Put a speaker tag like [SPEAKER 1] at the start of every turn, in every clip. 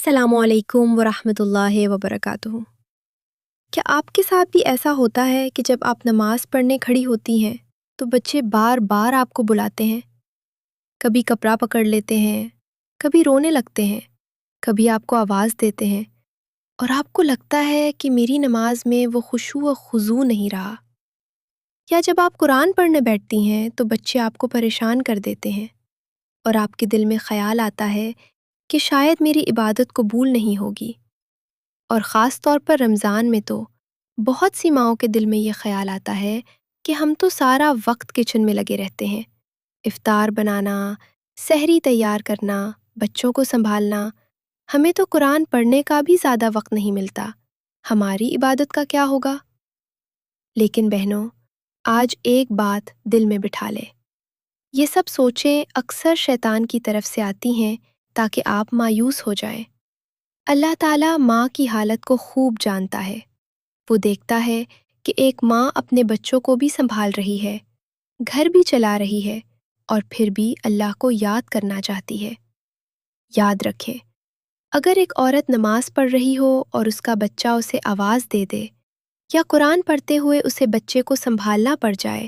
[SPEAKER 1] السلام علیکم ورحمۃ اللہ وبرکاتہ۔ کیا آپ کے ساتھ بھی ایسا ہوتا ہے کہ جب آپ نماز پڑھنے کھڑی ہوتی ہیں تو بچے بار بار آپ کو بلاتے ہیں؟ کبھی کپڑا پکڑ لیتے ہیں، کبھی رونے لگتے ہیں، کبھی آپ کو آواز دیتے ہیں، اور آپ کو لگتا ہے کہ میری نماز میں وہ خشوع و خضوع نہیں رہا۔ یا جب آپ قرآن پڑھنے بیٹھتی ہیں تو بچے آپ کو پریشان کر دیتے ہیں اور آپ کے دل میں خیال آتا ہے کہ شاید میری عبادت قبول نہیں ہوگی۔ اور خاص طور پر رمضان میں تو بہت سی ماؤں کے دل میں یہ خیال آتا ہے کہ ہم تو سارا وقت کچن میں لگے رہتے ہیں، افطار بنانا، سحری تیار کرنا، بچوں کو سنبھالنا، ہمیں تو قرآن پڑھنے کا بھی زیادہ وقت نہیں ملتا، ہماری عبادت کا کیا ہوگا؟ لیکن بہنوں، آج ایک بات دل میں بٹھا لے، یہ سب سوچیں اکثر شیطان کی طرف سے آتی ہیں تاکہ آپ مایوس ہو جائیں۔ اللہ تعالیٰ ماں کی حالت کو خوب جانتا ہے، وہ دیکھتا ہے کہ ایک ماں اپنے بچوں کو بھی سنبھال رہی ہے، گھر بھی چلا رہی ہے، اور پھر بھی اللہ کو یاد کرنا چاہتی ہے۔ یاد رکھیں، اگر ایک عورت نماز پڑھ رہی ہو اور اس کا بچہ اسے آواز دے دے یا قرآن پڑھتے ہوئے اسے بچے کو سنبھالنا پڑ جائے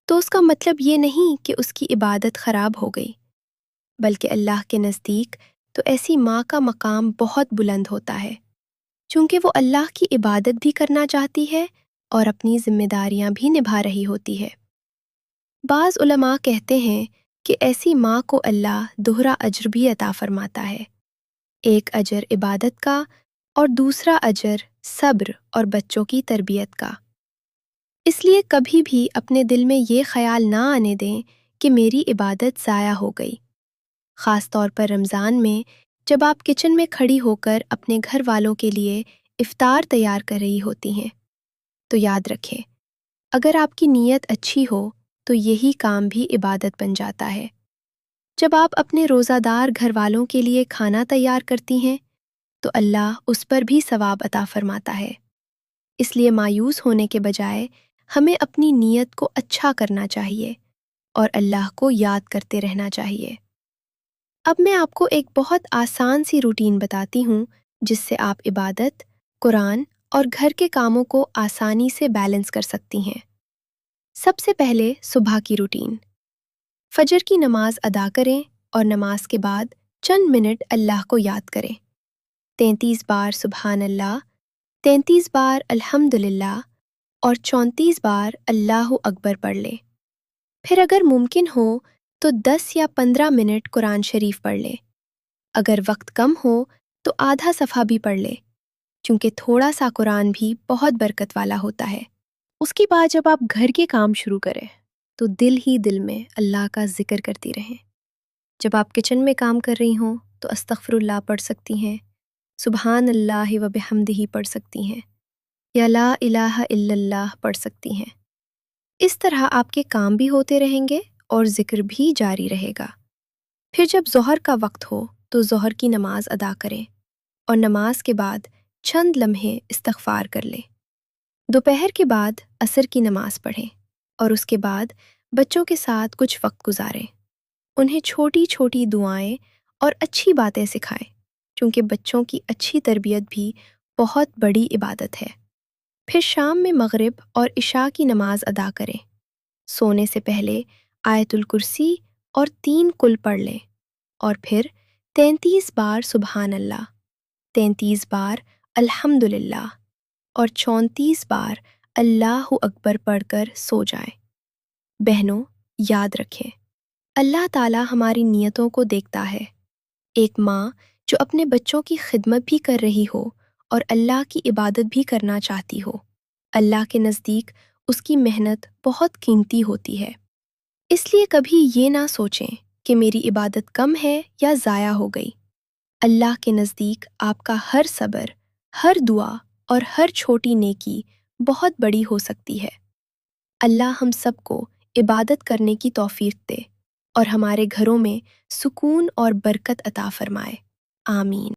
[SPEAKER 1] تو اس کا مطلب یہ نہیں کہ اس کی عبادت خراب ہو گئی، بلکہ اللہ کے نزدیک تو ایسی ماں کا مقام بہت بلند ہوتا ہے، چونکہ وہ اللہ کی عبادت بھی کرنا چاہتی ہے اور اپنی ذمہ داریاں بھی نبھا رہی ہوتی ہے۔ بعض علماء کہتے ہیں کہ ایسی ماں کو اللہ دوہرا اجر بھی عطا فرماتا ہے، ایک اجر عبادت کا اور دوسرا اجر صبر اور بچوں کی تربیت کا۔ اس لیے کبھی بھی اپنے دل میں یہ خیال نہ آنے دیں کہ میری عبادت ضائع ہو گئی۔ خاص طور پر رمضان میں جب آپ کچن میں کھڑی ہو کر اپنے گھر والوں کے لیے افطار تیار کر رہی ہوتی ہیں، تو یاد رکھیں، اگر آپ کی نیت اچھی ہو تو یہی کام بھی عبادت بن جاتا ہے۔ جب آپ اپنے روزہ دار گھر والوں کے لیے کھانا تیار کرتی ہیں تو اللہ اس پر بھی ثواب عطا فرماتا ہے۔ اس لیے مایوس ہونے کے بجائے ہمیں اپنی نیت کو اچھا کرنا چاہیے اور اللہ کو یاد کرتے رہنا چاہیے۔ اب میں آپ کو ایک بہت آسان سی روٹین بتاتی ہوں جس سے آپ عبادت، قرآن اور گھر کے کاموں کو آسانی سے بیلنس کر سکتی ہیں۔ سب سے پہلے صبح کی روٹین۔ فجر کی نماز ادا کریں اور نماز کے بعد چند منٹ اللہ کو یاد کریں۔ 33 بار سبحان اللہ، 33 بار الحمدللہ اور 34 بار اللہ اکبر پڑھ لیں۔ پھر اگر ممکن ہو تو 10 یا 15 منٹ قرآن شریف پڑھ لیں۔ اگر وقت کم ہو تو آدھا صفحہ بھی پڑھ لیں، چونکہ تھوڑا سا قرآن بھی بہت برکت والا ہوتا ہے۔ اس کے بعد جب آپ گھر کے کام شروع کریں تو دل ہی دل میں اللہ کا ذکر کرتی رہیں۔ جب آپ کچن میں کام کر رہی ہوں تو استغفر اللہ پڑھ سکتی ہیں، سبحان اللہ و بحمدہ پڑھ سکتی ہیں، یا لا الہ الا اللہ پڑھ سکتی ہیں۔ اس طرح آپ کے کام بھی ہوتے رہیں گے اور ذکر بھی جاری رہے گا۔ پھر جب ظہر کا وقت ہو تو ظہر کی نماز ادا کریں اور نماز کے بعد چند لمحے استغفار کر لیں۔ دوپہر کے بعد عصر کی نماز پڑھیں اور اس کے بعد بچوں کے ساتھ کچھ وقت گزاریں۔ انہیں چھوٹی چھوٹی دعائیں اور اچھی باتیں سکھائیں، چونکہ بچوں کی اچھی تربیت بھی بہت بڑی عبادت ہے۔ پھر شام میں مغرب اور عشاء کی نماز ادا کریں۔ سونے سے پہلے آیت الکرسی اور 3 قل پڑھ لیں، اور پھر 33 بار سبحان اللہ، 33 بار الحمدللہ اور 34 بار اللہ اکبر پڑھ کر سو جائیں۔ بہنوں، یاد رکھیں، اللہ تعالیٰ ہماری نیتوں کو دیکھتا ہے۔ ایک ماں جو اپنے بچوں کی خدمت بھی کر رہی ہو اور اللہ کی عبادت بھی کرنا چاہتی ہو، اللہ کے نزدیک اس کی محنت بہت قیمتی ہوتی ہے۔ اس لیے کبھی یہ نہ سوچیں کہ میری عبادت کم ہے یا ضائع ہو گئی۔ اللہ کے نزدیک آپ کا ہر صبر، ہر دعا اور ہر چھوٹی نیکی بہت بڑی ہو سکتی ہے۔ اللہ ہم سب کو عبادت کرنے کی توفیق دے اور ہمارے گھروں میں سکون اور برکت عطا فرمائے۔ آمین۔